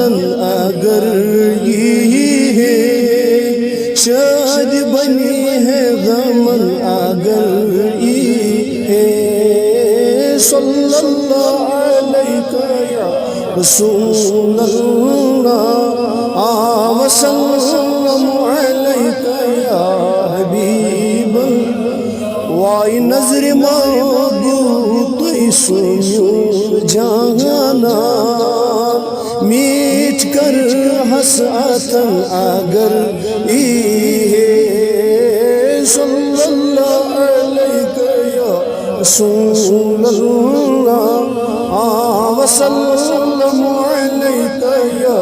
Melon اگر یہ ہے، شاد بنی ہے غمن اگر یہ ہے، صلی اللہ علیہ یا رسول اللہ وسلم علیہ یا حبیب اللہ۔ وائی نظر محبوب تُہۍ سوٗنِو جانا، میٖٹھ کر حسرتن اگر یہ ہے، صلی اللہ علیہ یا رسول اللہ وسلم علیہ یا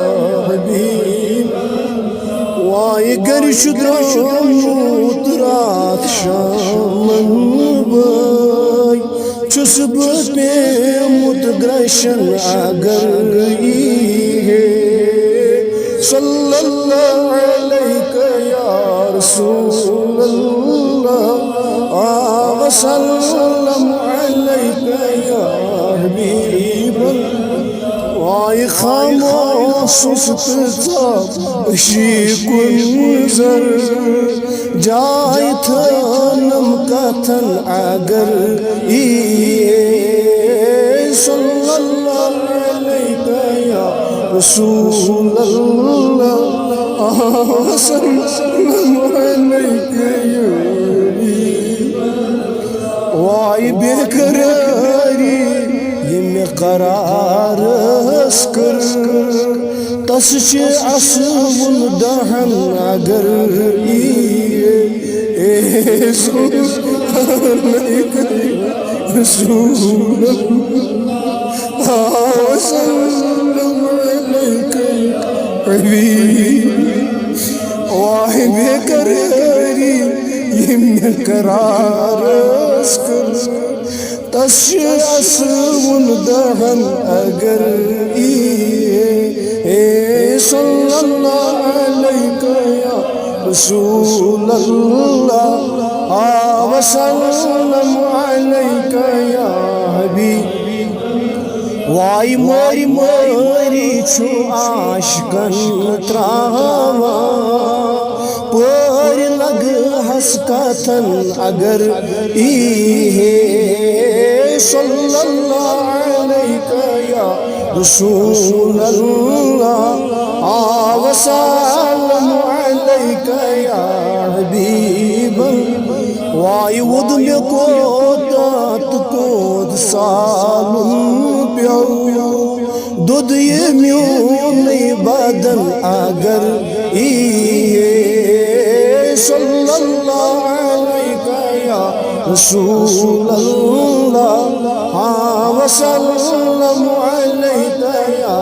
حبیب۔ وائی گر چھُ درٛامُت رات شامن بٲے، چھُس بہٕ پیوٚمُت درٛشن اگر یہ ہے، صلی اللہ علیہ یا رسول اللہ وسلم علیہ یا حبیب اللہ۔ وائی خاموش تہٕ ژاو زر جائے تھنم کتھن اگر یہ ہے، صلی اللہ علیہ یا رسول اللہ وسلم علیہ یا حبیب۔ وائی بے قراری یہ قرار کر، تس چھ اسوُن دہن اگر یہ ہے، رسول اللہ وسلم علیہ حبیب۔ وائی بے قراری یہ قرار کر، تس چھ اسوُن دہن اگر یہ ہے، صلی اللہ علیہ یا رسول اللہ وسلم علیہ یا حبیب۔ وائی موری موری چھُ عاشقن تراوان، پور لگ ہس کتھن اگر یہ ہے، صلی اللہ علیہ یا رسول اللہ وسلم علیہ یا حبیب اللہ۔ وائی ود مے کوتات کوت سالن پیو، دود یہ میونٕے بدن اگر یہ ہے، صلی اللہ علیہ یا رسول اللہ وسلم علیہ یا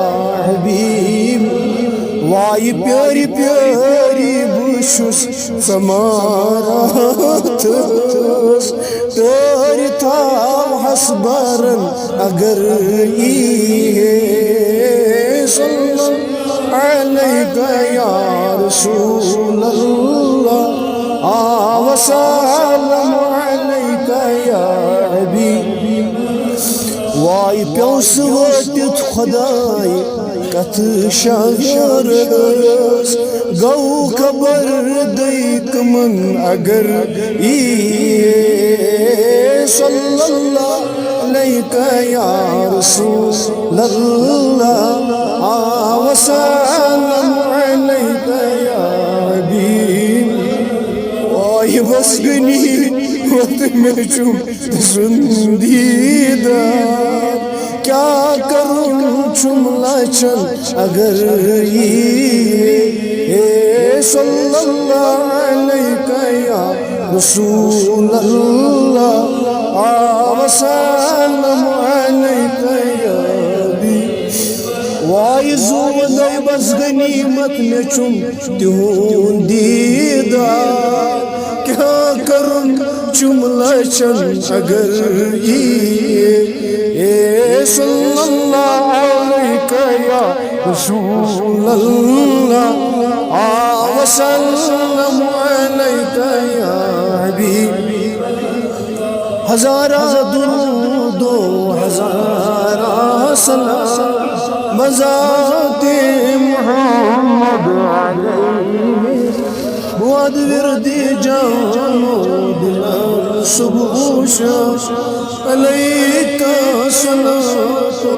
حبیب۔ وائی پیاری پیاری بہٕ چھُس سمارات تٲرِ تھاوہس برن اگر یہ ہے، صلی اللہ علیہ یا رسول اللہ وسلم علیہ یا حبیب۔ وائی پیو سہ وٲتِتھ خۄداے کتھ شہرس، گو خبر دٔے کٕمن اگر یہ ہے، صلی اللہ علیہ یا رسول اللہ وسلم علیہ یا حبیب۔ وائی بس غنیمت میں چھُم تسُنٛد دیدار، کیا کروں چھُم لچھن اگر یہ ہے، صلی اللہ علیہ یا رسول اللہ وسلم علیہ یا حبیب۔ وائی زوٗنَے بس غنیمت میں چھُم تِہُنٛد دیدار، کیا کروں چھُم لچھن اگر یہ ہے، صلی اللہ علیہ یا رسول اللہ وسلم علیہ یا حبیب۔ ہزارہ درود و ہزارہ سلام بذات بود وردی جان و دلم صبح و شب علیک صلات